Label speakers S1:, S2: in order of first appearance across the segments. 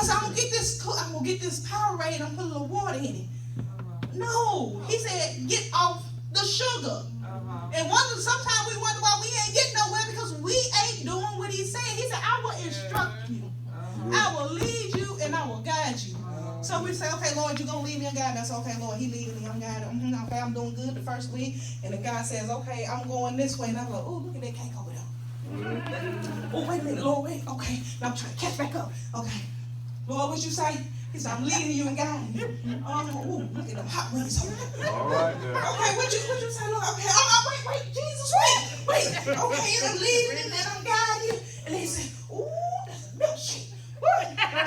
S1: I said, I'm gonna get this Powerade and I'm put a little water in it. No, he said, get off the sugar. And sometimes we wonder why we ain't getting nowhere because we ain't doing what he said. He said, I will instruct you. I will lead you and I will guide you. So we say, okay, Lord, you're going to lead me and guide me. I said, okay, Lord, he leading me, I'm guiding. Okay, I'm doing good the first week. And the guy says, okay, I'm going this way. And I'm like, oh, look at that cake over there. Oh, wait a minute, Lord, wait. Okay, now I'm trying to catch back up. Okay, Lord, what you say? He said, I'm leading you and guiding you. Oh, look at them hot wings over there.
S2: All right, then.
S1: Okay, what you say, Lord? Okay, wait, Jesus, wait. Okay, and I'm leading him and I'm guiding him. And he said, ooh, that's a milkshake.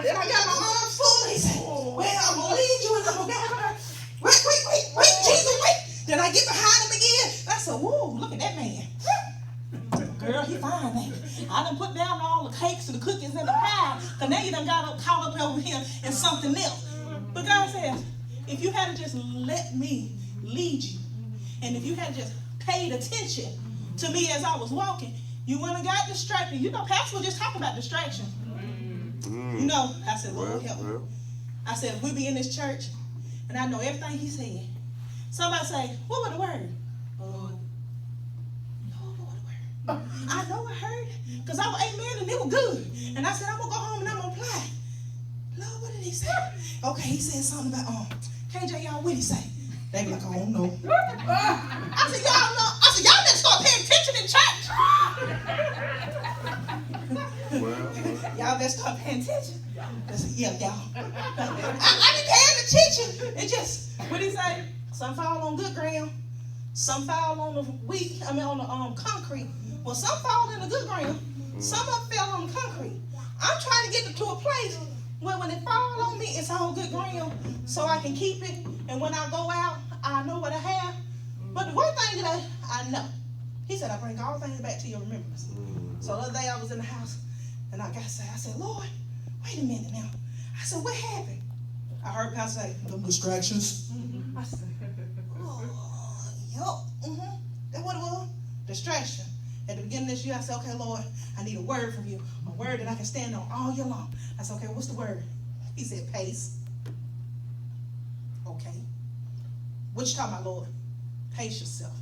S1: Then I got my arms full. He said, well, I'm going to lead you and I'm going to guide you. Wait, Jesus, wait. Then I get behind him again. I said, whoa, look at that man. Girl, he fine, baby. I done put down all the cakes and the cookies and the pie. Because now you done got caught up over here in something else. But God says, if you had to just let me lead you, and if you had just paid attention to me as I was walking, you wouldn't have got distracted. You know, Pastor was just talking about distraction. You know, I said, Lord, help me. I said, we be in this church, and I know everything he said. Somebody say, what was the word? I know I heard it, because I was amen and it was good. And I said, I'm going to go home and I'm going to apply. Lord, what did he say? Okay, he said something about, KJ, y'all, what did he say? They be like, I don't know. I said, y'all know. I said, y'all better start paying attention in church.
S2: Well.
S1: Y'all better start paying attention. I said, yeah, y'all. I be paying attention. It just, what did he say? Some fall on good ground. Some fall on the concrete. Well, some fall in the good ground. Some of them fell on the concrete. I'm trying to get to a place where when it falls on me, it's on good ground so I can keep it. And when I go out, I know what I have. But the one thing that I know, he said, I bring all things back to your remembrance. So the other day I was in the house and I said, Lord, wait a minute now. I said, what happened? I heard Pastor say, them distractions. I said, that's what it was. Distraction. At the beginning of this year, I said, okay, Lord, I need a word from you. A word that I can stand on all year long. I said, okay, what's the word? He said, pace. Okay. What you talking about, Lord? Pace yourself.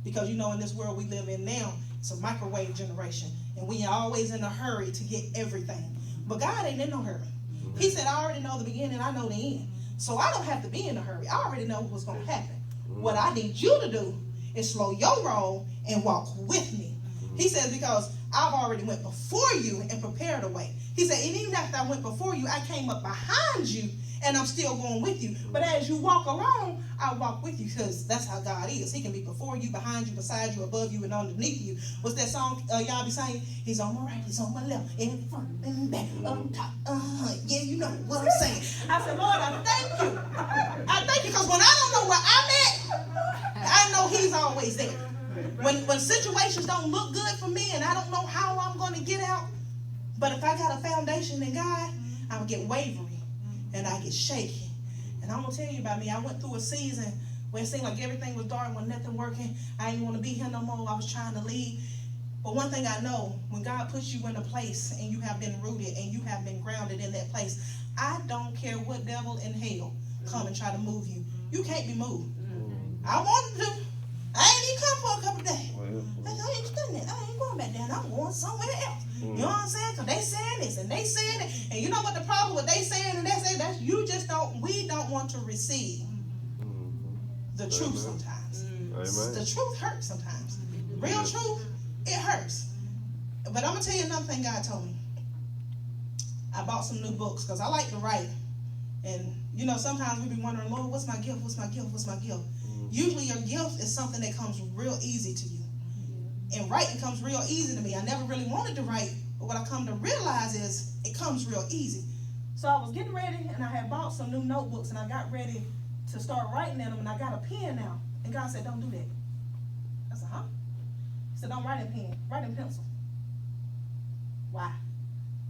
S1: Because you know in this world we live in now, it's a microwave generation. And we are always in a hurry to get everything. But God ain't in no hurry. He said, I already know the beginning, I know the end. So I don't have to be in a hurry. I already know what's going to happen. What I need you to do is slow your roll and walk with me. He says, because I've already went before you and prepared a way. He said, and even after I went before you, I came up behind you and I'm still going with you. But as you walk along, I walk with you because that's how God is. He can be before you, behind you, beside you, above you, and underneath you. What's that song y'all be saying? He's on my right, he's on my left, in front, in back, on top. Yeah, you know what I'm saying. I said, Lord, I thank you. I thank you because when I don't know where I'm at, I know he's always there. When situations don't look good for me and I don't know how I'm going to get out, but if I got a foundation in God, I'll get wavering and I get shaky. And I'm going to tell you about me. I went through a season where it seemed like everything was dark, when nothing working. I didn't want to be here no more. I was trying to leave. But one thing I know, when God puts you in a place and you have been rooted and you have been grounded in that place, I don't care what devil in hell come and try to move you. You can't be moved. I wanted to. I ain't even come for a couple of days. I ain't studying it. I ain't going back down. I'm going somewhere else. You know what I'm saying? Because they saying this and they saying it. And you know what the problem with they saying and they saying? That's you just don't, we don't want to receive the truth sometimes. The truth hurts sometimes. Real truth, it hurts. But I'm going to tell you another thing God told me. I bought some new books because I like to write. And, you know, sometimes we be wondering, Lord, what's my gift? What's my gift? What's my gift? Usually your gift is something that comes real easy to you. And writing comes real easy to me. I never really wanted to write, but what I come to realize is it comes real easy. So I was getting ready, and I had bought some new notebooks, and I got ready to start writing in them, and I got a pen now. And God said, don't do that. I said, huh? He said, don't write in pen, write in pencil. Why?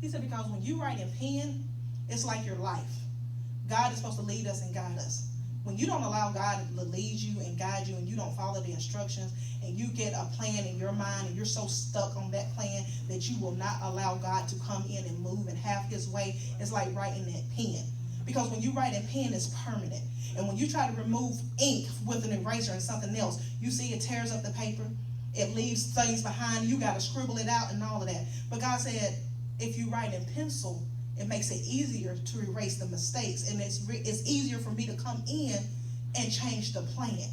S1: He said, because when you write in pen, it's like your life. God is supposed to lead us and guide us. when you don't allow God to lead you and guide you, and you don't follow the instructions, and you get a plan in your mind and you're so stuck on that plan that you will not allow God to come in and move and have his way, it's like writing that pen. Because when you write in pen, it's permanent. And when you try to remove ink with an eraser and something else, you see it tears up the paper. It leaves things behind. You got to scribble it out and all of that. But God said, if you write in pencil, it makes it easier to erase the mistakes. And it's easier for me to come in and change the plan.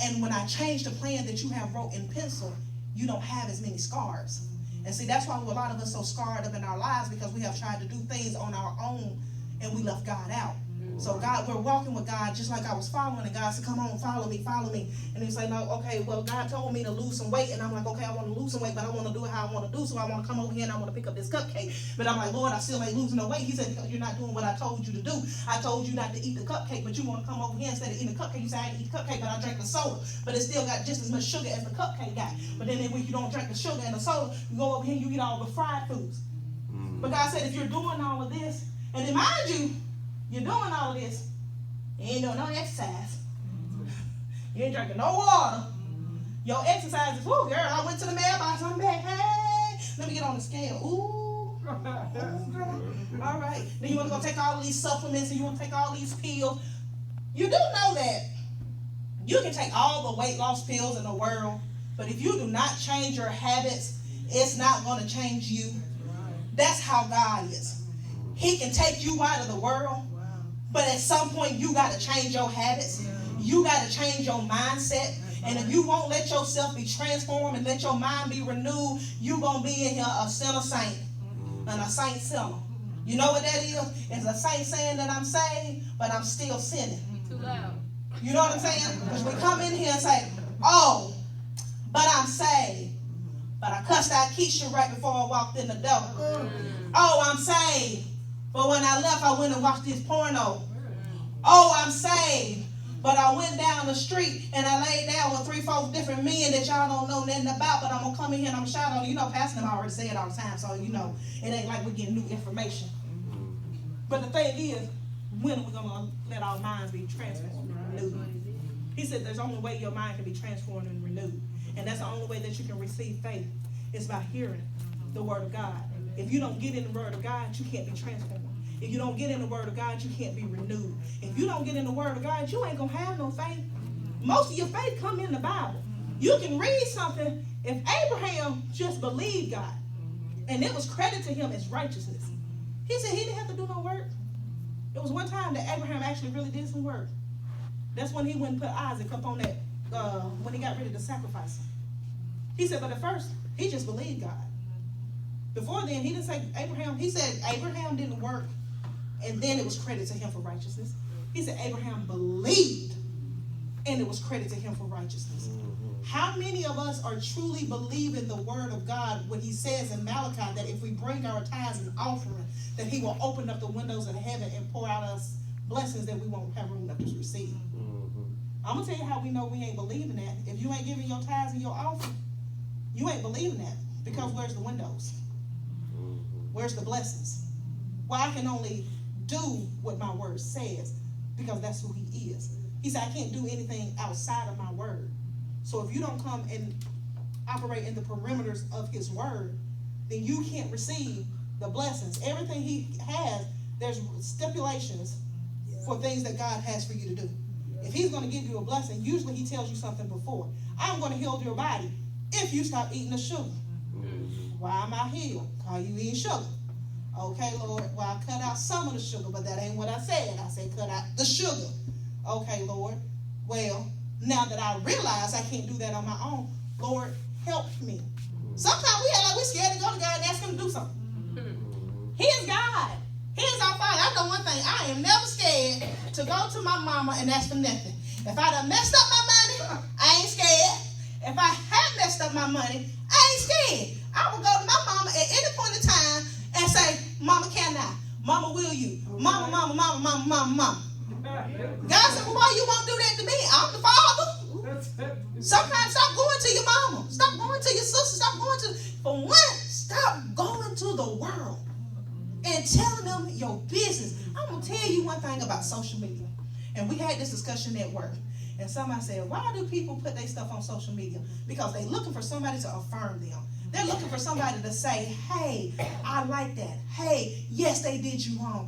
S1: And when I change the plan that you have wrote in pencil, you don't have as many scars. And see, that's why a lot of us are so scarred up in our lives, because we have tried to do things on our own and we left God out. So God, we're walking with God just like I was following, and God said, come on, follow me. And he's like, no, okay, well, God told me to lose some weight, and I'm like, okay, I want to lose some weight, but I want to do it how I want to do, so I want to come over here and I want to pick up this cupcake. But I'm like, Lord, I still ain't losing no weight. He said, because you're not doing what I told you to do. I told you not to eat the cupcake, but you want to come over here instead of eating the cupcake. You say, I didn't eat the cupcake, but I drank the soda. But it still got just as much sugar as the cupcake got. But then when you don't drink the sugar and the soda, you go over here and you eat all the fried foods. But God said, if you're doing all of this, and then mind you, you're doing all of this, you ain't doing no exercise. You ain't drinking no water. Your exercise is, ooh, girl, I went to the mailbox, I'm back, hey, let me get on the scale. Ooh, girl. All right. Then you want to go take all of these supplements, and you want to take all these pills. You do know that you can take all the weight loss pills in the world, but if you do not change your habits, it's not going to change you. That's how God is. He can take you out of the world, but at some point you got to change your habits. You got to change your mindset. And if you won't let yourself be transformed and let your mind be renewed, you're going to be in here a sinner saint and a saint sinner. You know what that is? It's a saint saying that I'm saved, but I'm still sinning.
S2: Too loud.
S1: You know what I'm saying? Because we come in here and say, oh, but I'm saved. But I cussed out Keisha right before I walked in the door. Oh, I'm saved. But when I left, I went and watched this porno. Oh, I'm saved. But I went down the street and I laid down with 3-4 different men that y'all don't know nothing about, but I'm going to come in here and I'm going to shout on you. You know, Pastor them already say it all the time, so you know, it ain't like we're getting new information. But the thing is, when are we going to let our minds be transformed and renewed? He said there's only way your mind can be transformed and renewed. And that's the only way that you can receive faith, is by hearing the word of God. If you don't get in the word of God, you can't be transformed. If you don't get in the word of God, you can't be renewed. If you don't get in the word of God, you ain't going to have no faith. Most of your faith come in the Bible. You can read something. If Abraham just believed God, and it was credited to him as righteousness, he said he didn't have to do no work. It was one time that Abraham actually really did some work. That's when he went and put Isaac up on that, when he got ready to sacrifice him. He said, but at first, he just believed God. Before then, he didn't say Abraham. He said Abraham didn't work, and then it was credited to him for righteousness. He said Abraham believed, and it was credited to him for righteousness. How many of us are truly believing the word of God when he says in Malachi that if we bring our tithes and offering, that he will open up the windows of heaven and pour out us blessings that we won't have room enough to receive? I'm going to tell you how we know we ain't believing that. If you ain't giving your tithes and your offering, you ain't believing that. Because where's the windows? Where's the blessings? Well, I can only do what my word says because that's who he is. He said, I can't do anything outside of my word. So if you don't come and operate in the perimeters of his word, then you can't receive the blessings. Everything he has, there's stipulations for things that God has for you to do. If he's going to give you a blessing, usually he tells you something before. I'm going to heal your body if you stop eating the sugar. Why am I healed? Are you eating sugar? Okay, Lord, well, I cut out some of the sugar, but that ain't what I said. I said cut out the sugar. Okay, Lord, well, now that I realize I can't do that on my own, Lord, help me. Sometimes we act like we're scared to go to God and ask him to do something. He is God. He is our Father. I know one thing. I am never scared to go to my mama and ask for nothing. If I done messed up my money, I ain't scared. If I have messed up my money, I ain't scared. I will go to my mama at any point in time and say, Mama, can I? Mama, will you? Mama. God said, well, why you won't do that to me? I'm the Father. Sometimes stop going to your mama. Stop going to your sister. Stop going to, for one, stop going to the world and telling them your business. I'm going to tell you one thing about social media. And we had this discussion at work. And somebody said, why do people put their stuff on social media? Because they're looking for somebody to affirm them. They're looking for somebody to say, hey, I like that. Hey, yes, they did you wrong.